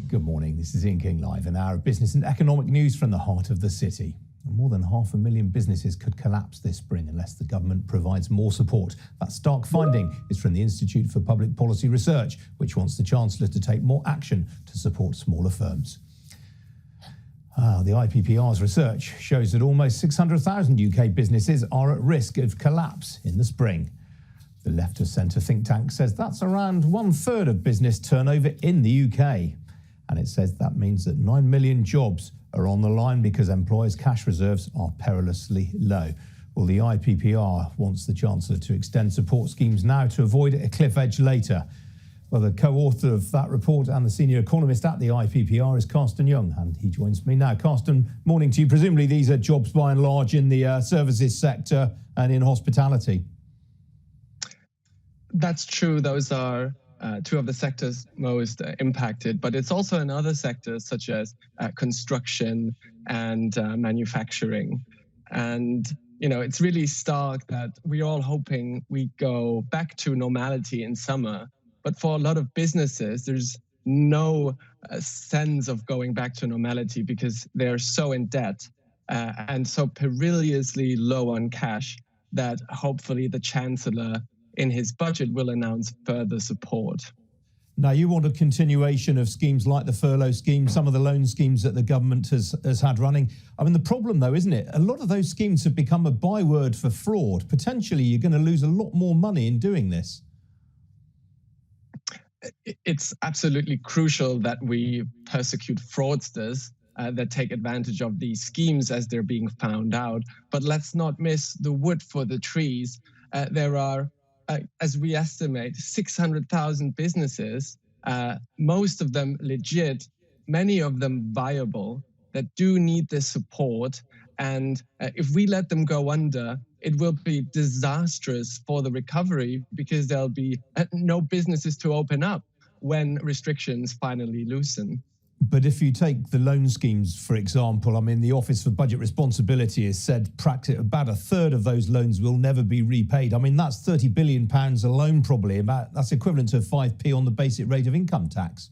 Good morning, this is Ian King Live, an hour of business and economic news from the heart of the city. More than 500,000 businesses could collapse this spring unless the government provides more support. That stark finding is from the Institute for Public Policy Research, which wants the Chancellor to take more action to support smaller firms. The IPPR's research shows that almost 600,000 UK businesses are at risk of collapse in the spring. The left of centre think tank says that's around 1/3 of business turnover in the UK. And it says that means that 9 million jobs are on the line because employers' cash reserves are perilously low. Well, the IPPR wants the Chancellor to extend support schemes now to avoid a cliff edge later. Well, the co-author of that report and the senior economist at the IPPR is Carsten Jung, and he joins me now. Carsten, morning to you. Presumably these are jobs by and large in the services sector and in hospitality. That's true. Those are two of the sectors most impacted, but it's also in other sectors such as construction and manufacturing. And, you know, it's really stark that we're all hoping we go back to normality in summer. But for a lot of businesses, there's no sense of going back to normality because they're so in debt and so perilously low on cash that hopefully the Chancellor in his budget will announce further support. Now, you want a continuation of schemes like the furlough scheme, some of the loan schemes that the government has had running. I mean, the problem, though, isn't it? A lot of those schemes have become a byword for fraud. Potentially, you're going to lose a lot more money in doing this. It's absolutely crucial that we persecute fraudsters that take advantage of these schemes as they're being found out. But let's not miss the wood for the trees. There are, as we estimate, 600,000 businesses, most of them legit, many of them viable, that do need this support. And if we let them go under, it will be disastrous for the recovery because there'll be no businesses to open up when restrictions finally loosen. But if you take the loan schemes, for example, I mean, the Office for Budget Responsibility has said about 1/3 of those loans will never be repaid. I mean, that's £30 billion alone, probably. That's equivalent to 5p on the basic rate of income tax.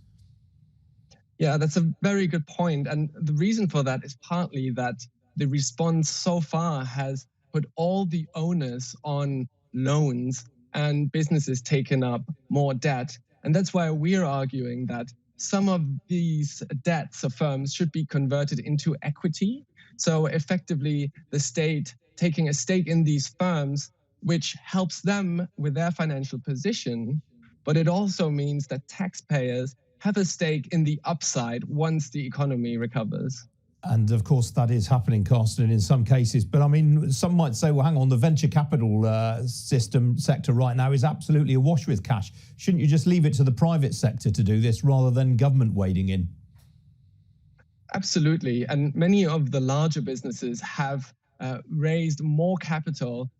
Yeah, that's a very good point. And the reason for that is partly that the response so far has put all the onus on loans and businesses taken up more debt. And that's why we're arguing that some of these debts of firms should be converted into equity. So effectively, the state taking a stake in these firms, which helps them with their financial position. But it also means that taxpayers have a stake in the upside once the economy recovers. And of course, that is happening, Carsten, in some cases. But I mean, some might say, well, hang on, the venture capital sector right now is absolutely awash with cash. Shouldn't you just leave it to the private sector to do this rather than government wading in? Absolutely. And many of the larger businesses have raised more capital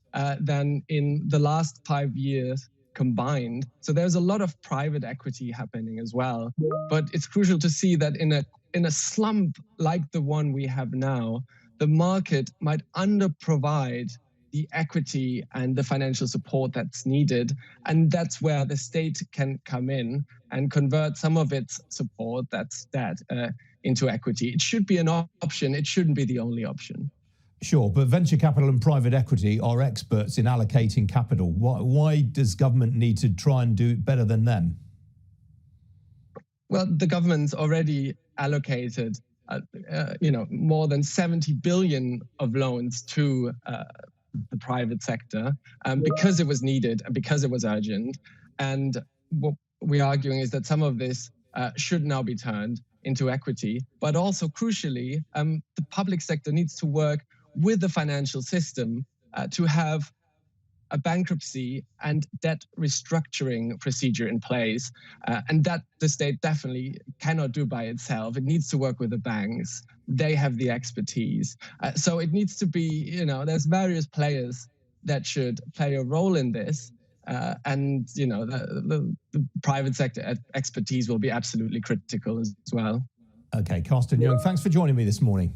than in the last 5 years combined. So there's a lot of private equity happening as well. But it's crucial to see that in a slump like the one we have now, the market might underprovide the equity and the financial support that's needed. And that's where the state can come in and convert some of its support, that's debt, into equity. It should be an option. It shouldn't be the only option. Sure, but venture capital and private equity are experts in allocating capital. Why does government need to try and do it better than them? Well, the government's already allocated, more than 70 billion of loans to the private sector because it was needed and because it was urgent. And what we're arguing is that some of this should now be turned into equity. But also, crucially, the public sector needs to work with the financial system to have a bankruptcy and debt restructuring procedure in place. And that the state definitely cannot do by itself. It needs to work with the banks. They have the expertise. So it needs to be, there's various players that should play a role in this. And, the private sector expertise will be absolutely critical as well. Okay, Carsten Jung, thanks for joining me this morning.